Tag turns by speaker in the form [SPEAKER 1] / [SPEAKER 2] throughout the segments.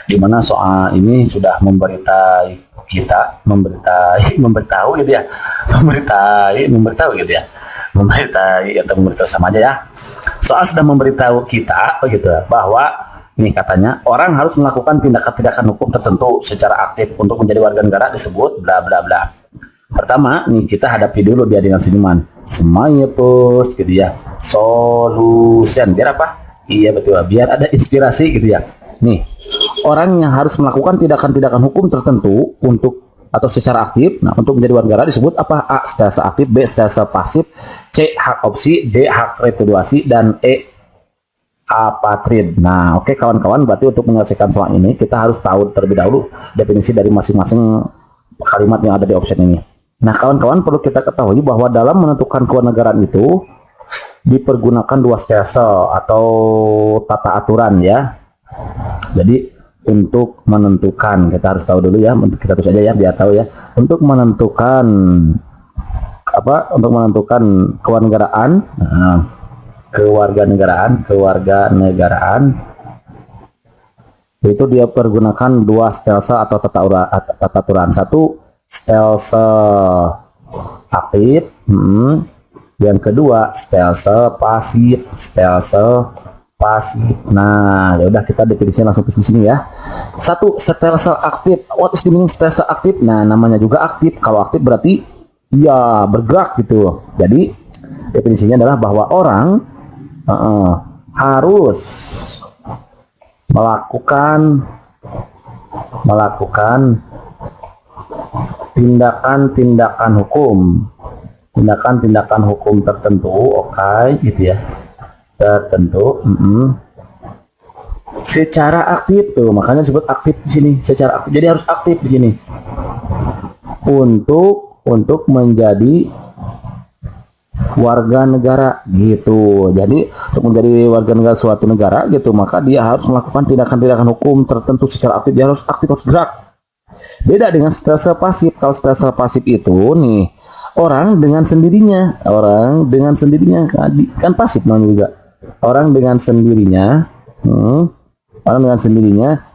[SPEAKER 1] di mana soal ini sudah memberitahu gitu ya, memberitahu gitu ya, atau memberitahu sama aja ya. Soal sudah memberitahu kita begitu bahwa ini katanya orang harus melakukan tindakan-tindakan hukum tertentu secara aktif untuk menjadi warga negara disebut bla bla bla. Pertama nih kita hadapi dulu dia dengan senyuman, smile pos gitu ya, solution, biar apa? Iya betul, biar ada inspirasi gitu ya. Nih, orang yang harus melakukan tindakan-tindakan hukum tertentu untuk atau secara aktif, nah untuk menjadi warga negara disebut apa? A. Secara aktif, B. Secara pasif, C. Hak opsi, D. Hak repudiasi, dan E. Apatrid. Nah, oke kawan-kawan, berarti untuk menyelesaikan soal ini kita harus tahu terlebih dahulu definisi dari masing-masing kalimat yang ada di option ini. Nah, kawan-kawan perlu kita ketahui bahwa dalam menentukan kewarganegaraan itu dipergunakan dua stelsel atau tata aturan ya. Jadi untuk menentukan, kita harus tahu dulu ya, untuk kita tulis aja ya biar tahu ya. Untuk menentukan apa? Untuk menentukan kewarganegaraan, kewarganegaraan itu dia pergunakan dua stelsel atau tata aturan. Satu stelsel aktif, yang kedua stelsel pasif. Nah, ya udah kita definisinya langsung di sini ya. Satu, stelsel aktif. What is the meaning stelsel aktif? Nah, namanya juga aktif. Kalau aktif berarti ya bergerak gitu. Jadi definisinya adalah bahwa orang harus melakukan tindakan-tindakan hukum tertentu, oke, gitu ya, tertentu, secara aktif tuh, makanya disebut aktif di sini, secara aktif. Jadi harus aktif di sini untuk menjadi warga negara gitu. Jadi untuk menjadi warga negara suatu negara gitu, maka dia harus melakukan tindakan-tindakan hukum tertentu secara aktif. Dia harus aktif, harus gerak. Beda dengan stelsel pasif. Kalau stelsel pasif itu nih orang dengan sendirinya, kan pasif namanya juga. Orang dengan sendirinya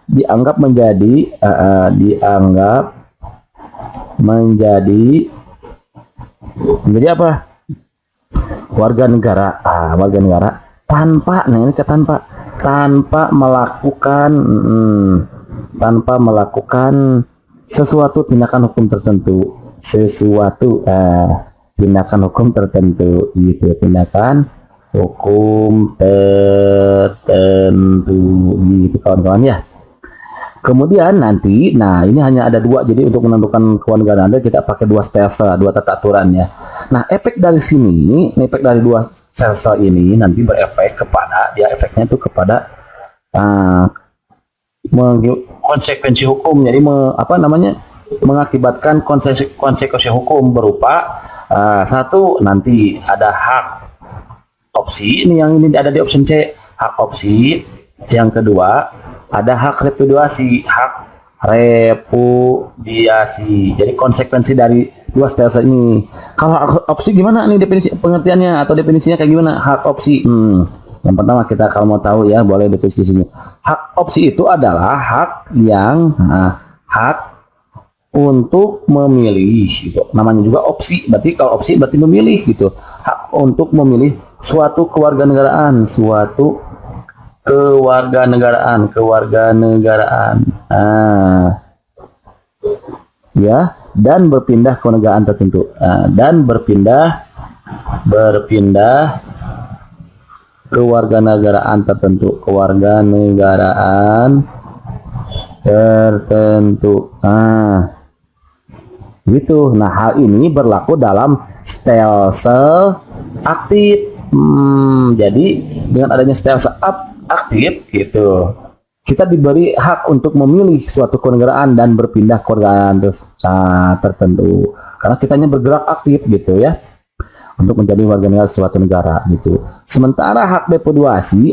[SPEAKER 1] dianggap menjadi apa? Warga negara. Warga negara tanpa, nah ini tanpa melakukan sesuatu tindakan hukum tertentu, tindakan hukum tertentu gitu, tindakan hukum tertentu gitu kawan-kawan ya. Kemudian nanti, nah ini hanya ada dua, jadi untuk menentukan kewarganegaraan Anda kita pakai dua stelsel, dua tata aturan ya. Nah, efek dari sini, efek dari dua stelsel ini nanti berefek kepada, dia efeknya itu kepada konsekuensi hukum. Jadi mengakibatkan konsekuensi hukum berupa satu, nanti ada hak opsi, ini yang ini ada di option C, hak opsi. Yang kedua ada hak repudiasi, Jadi konsekuensi dari dua stelsel ini. Kalau hak opsi gimana nih definisi pengertiannya atau definisinya kayak gimana? Hak opsi. Yang pertama kita kalau mau tahu ya boleh ditulis di sini. Hak opsi itu adalah hak yang hak untuk memilih gitu. Namanya juga opsi. Berarti kalau opsi berarti memilih gitu. Hak untuk memilih suatu kewarganegaraan, ya, dan berpindah ke negaraan tertentu, dan berpindah ke warganegaraan tertentu, gitu. Nah, hal ini berlaku dalam stelsel aktif. Jadi dengan adanya stelsel aktif gitu, kita diberi hak untuk memilih suatu kewarganegaraan dan berpindah ke kewarganegaraan tertentu karena kitanya bergerak aktif gitu ya untuk menjadi warga negara suatu negara gitu. Sementara hak repudiasi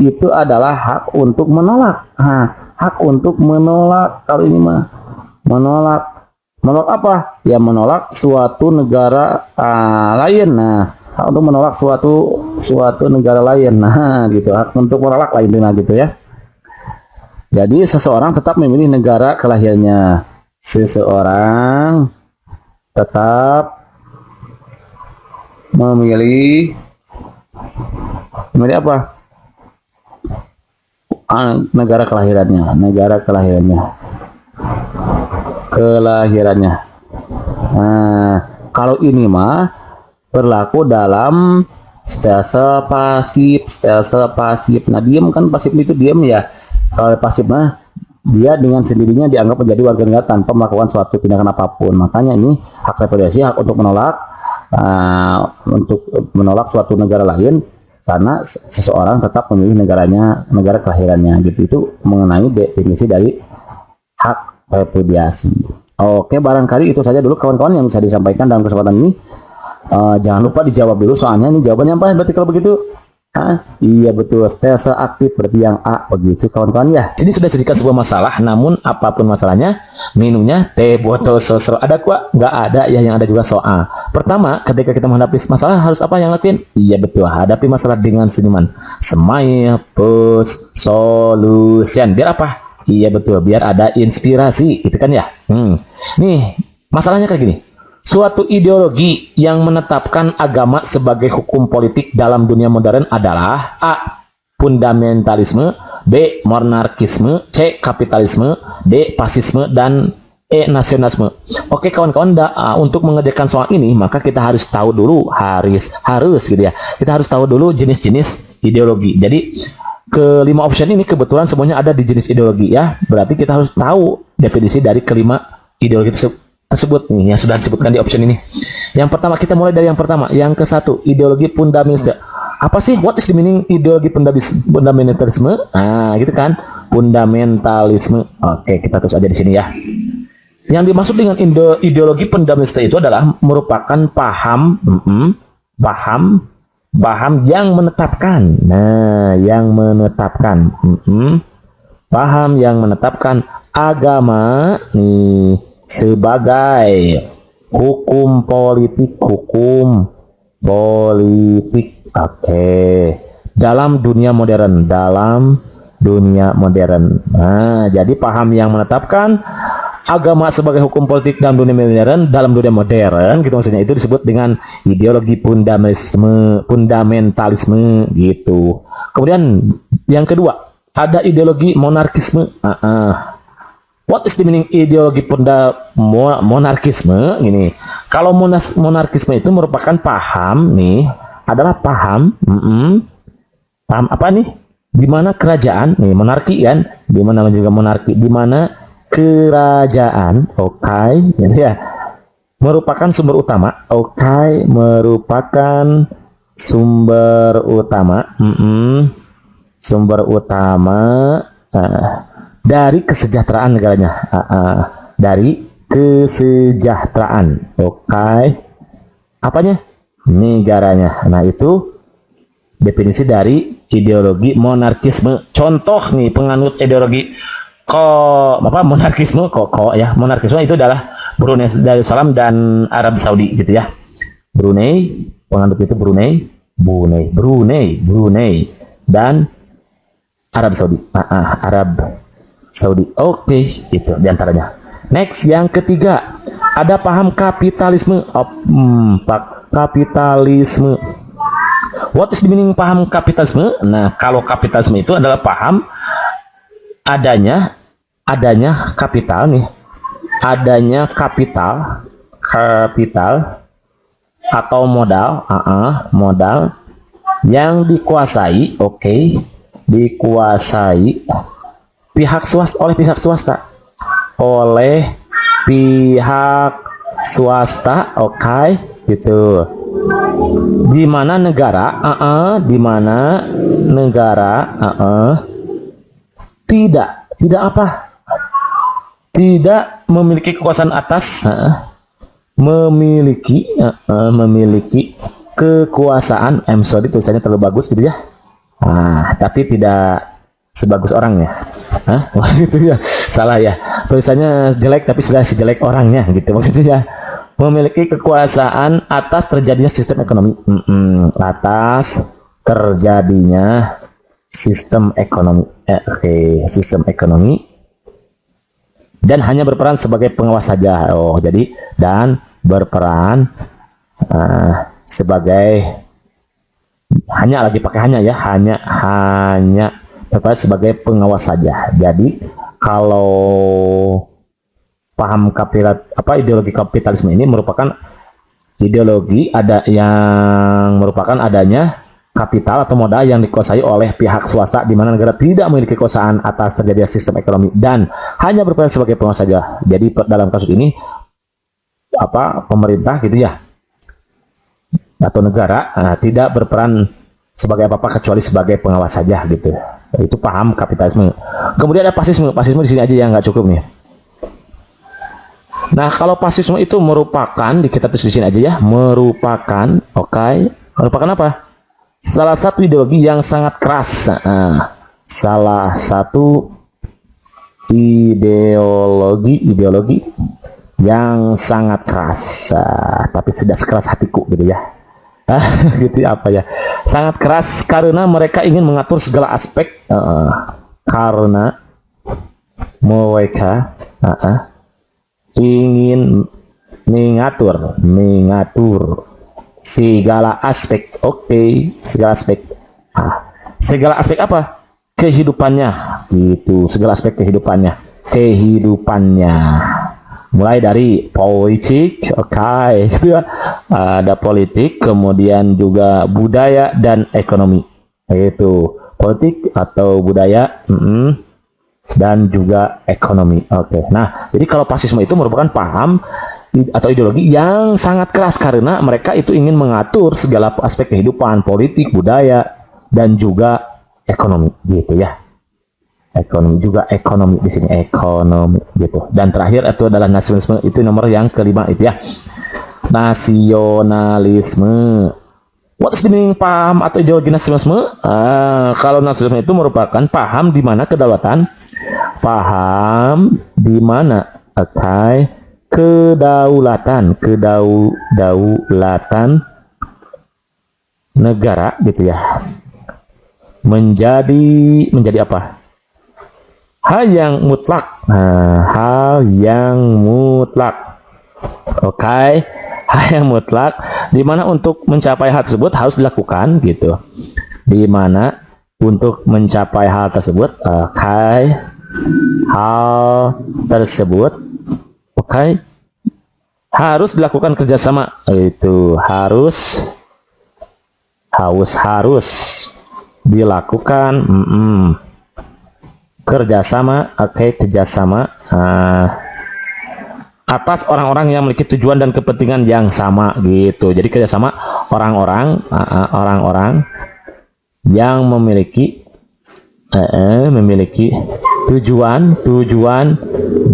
[SPEAKER 1] itu adalah hak untuk menolak. Hak untuk menolak, kalau ini mah menolak apa? Ya menolak suatu negara lain. Nah, hak untuk menolak suatu suatu negara lain. Nah, gitu. Hak untuk menolak lain gitu ya. Jadi seseorang tetap memilih negara kelahirannya. Seseorang tetap memilih apa? Negara kelahirannya. Nah, kalau ini mah berlaku dalam stase pasif. Nah, diam kan, pasif itu diam ya. Kalau pasif mah dia dengan sendirinya dianggap menjadi warga negara tanpa melakukan suatu tindakan apapun. Makanya ini hak repatriasi, hak untuk menolak suatu negara lain karena seseorang tetap memilih negara kelahirannya gitu. Itu mengenai definisi dari hak repatriasi. Oke, barangkali itu saja dulu kawan-kawan yang bisa disampaikan dalam kesempatan ini. Jangan lupa dijawab dulu, soalnya ini jawabannya apa berarti kalau begitu? Iya betul, stase aktif berarti yang A, begitu kawan-kawan ya. Ini sudah sedikit sebuah masalah, namun apapun masalahnya, minumnya teh botol sosro. Ada kuat? Nggak ada ya, yang ada juga soal. Pertama, ketika kita menghadapi masalah harus apa yang lakuin? Iya betul, hadapi masalah dengan senyuman. Smile, push, solution. Biar apa? Iya betul, biar ada inspirasi, gitu kan ya. Nih, masalahnya kayak gini. Suatu ideologi yang menetapkan agama sebagai hukum politik dalam dunia modern adalah A. Fundamentalisme, B. Monarkisme, C. Kapitalisme, D. Fasisme, dan E. Nasionalisme. Oke kawan-kawan, untuk mengerjakan soal ini maka kita harus tahu dulu harus gitu ya. Kita harus tahu dulu jenis-jenis ideologi. Jadi kelima option ini kebetulan semuanya ada di jenis ideologi ya. Berarti kita harus tahu definisi dari kelima ideologi tersebut nih yang sudah disebutkan di option ini. Yang pertama, kita mulai dari yang pertama. Yang ke satu, ideologi fundamentalisme. Apa sih? What is the meaning ideologi fundamentalisme? Nah, gitu kan? Fundamentalisme. Oke, kita terus aja di sini ya. Yang dimaksud dengan ideologi fundamentalisme itu adalah merupakan paham yang menetapkan. Nah, yang menetapkan. Paham yang menetapkan agama nih sebagai hukum politik. Oke. Dalam dunia modern. Nah, jadi paham yang menetapkan agama sebagai hukum politik dalam dunia modern gitu maksudnya, itu disebut dengan ideologi fundamentalisme gitu. Kemudian yang kedua, ada ideologi monarkisme. What is the meaning ideologi monarkisme? Ini, kalau monarkisme itu merupakan paham nih, adalah paham apa nih? Di mana kerajaan nih, monarki kan? Di mana juga monarki? Di mana kerajaan, gitu ya, merupakan sumber utama. Merupakan sumber utama. Dari kesejahteraan negaranya, dari kesejahteraan, apanya? Negaranya. Nah, itu definisi dari ideologi monarkisme. Contoh nih, penganut ideologi monarkisme ya. Monarkisme itu adalah Brunei Darussalam dan Arab Saudi gitu ya. Penganut itu Brunei dan Arab Saudi. Arab Saudi. Oke, itu diantaranya. Next, yang ketiga, ada paham kapitalisme. Kapitalisme. What is the meaning paham kapitalisme? Nah, kalau kapitalisme itu adalah paham adanya kapital nih. Adanya kapital atau modal yang dikuasai, dikuasai oleh pihak swasta, gitu. Di mana negara tidak memiliki kekuasaan atas, memiliki kekuasaan, tulisannya terlalu bagus gitu ya. Tapi tidak sebagus orangnya. Gitu ya. Salah ya. Tulisannya jelek tapi sudah sejelek orangnya gitu maksudnya. Memiliki kekuasaan atas terjadinya sistem ekonomi. Atas terjadinya sistem ekonomi, sistem ekonomi, dan hanya berperan sebagai pengawas saja. Oh, jadi dan berperan sebagai, hanya lagi pakai hanya ya, hanya berperan sebagai pengawas saja. Jadi kalau paham ideologi kapitalisme ini merupakan ideologi yang merupakan adanya kapital atau modal yang dikuasai oleh pihak swasta, di mana negara tidak memiliki kekuasaan atas terjadinya sistem ekonomi dan hanya berperan sebagai pengawas saja. Jadi dalam kasus ini pemerintah gitu ya, atau negara tidak berperan sebagai apa-apa kecuali sebagai pengawas saja gitu. Itu paham kapitalisme. Kemudian ada fasisme. Fasisme di sini aja yang nggak cukup nih. Nah, kalau fasisme itu merupakan, kita tulis di sini aja ya, merupakan, merupakan apa? Salah satu ideologi yang sangat keras. Salah satu ideologi yang sangat keras, tapi tidak sekeras hatiku gitu ya. Gitu apa ya? Sangat keras karena mereka ingin mengatur segala aspek. Karena mereka ingin mengatur segala aspek. Segala aspek. Segala aspek apa? Kehidupannya gitu. Segala aspek kehidupannya. Mulai dari politik, gitu ya. Ada politik, kemudian juga budaya dan ekonomi. Itu politik atau budaya, dan juga ekonomi. Nah, jadi kalau fasisme itu merupakan paham atau ideologi yang sangat keras karena mereka itu ingin mengatur segala aspek kehidupan, politik, budaya, dan juga ekonomi gitu ya. Ekonomi di sini, ekonomi gitu. Dan terakhir itu adalah nasionalisme, itu nomor yang kelima itu ya. Nasionalisme. What's the meaning paham atau ideologi nasionalisme? Kalau nasionalisme itu merupakan paham di mana kedaulatan, kedaulatan negara gitu ya, menjadi apa? Hal yang mutlak. Hal yang mutlak. Hal yang mutlak, di mana untuk mencapai hal tersebut harus dilakukan gitu. Di mana untuk mencapai hal tersebut, hal tersebut, harus dilakukan kerjasama. Itu harus dilakukan kerjasama. Kerjasama atas orang-orang yang memiliki tujuan dan kepentingan yang sama gitu. Jadi kerjasama orang-orang yang memiliki tujuan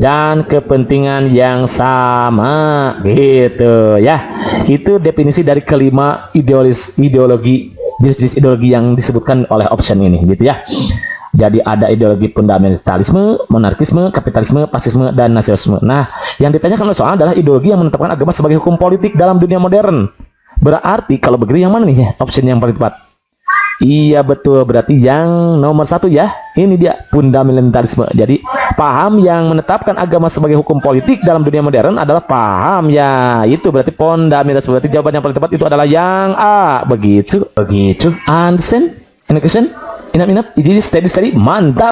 [SPEAKER 1] dan kepentingan yang sama gitu ya. Itu definisi dari kelima ideologi, jenis-jenis ideologi yang disebutkan oleh option ini gitu ya. Jadi ada ideologi fundamentalisme, monarkisme, kapitalisme, fasisme, dan nasionalisme. Nah, yang ditanyakan oleh soal adalah ideologi yang menetapkan agama sebagai hukum politik dalam dunia modern. Berarti kalau begini yang mana nih option yang paling tepat? Iya betul, berarti yang nomor 1 ya. Ini dia fundamentalisme. Jadi paham yang menetapkan agama sebagai hukum politik dalam dunia modern adalah paham ya. Itu berarti fundamentalisme. Berarti jawaban yang paling tepat itu adalah yang A. Begitu. Understand? Any question? Inap, jadi steady, mantap.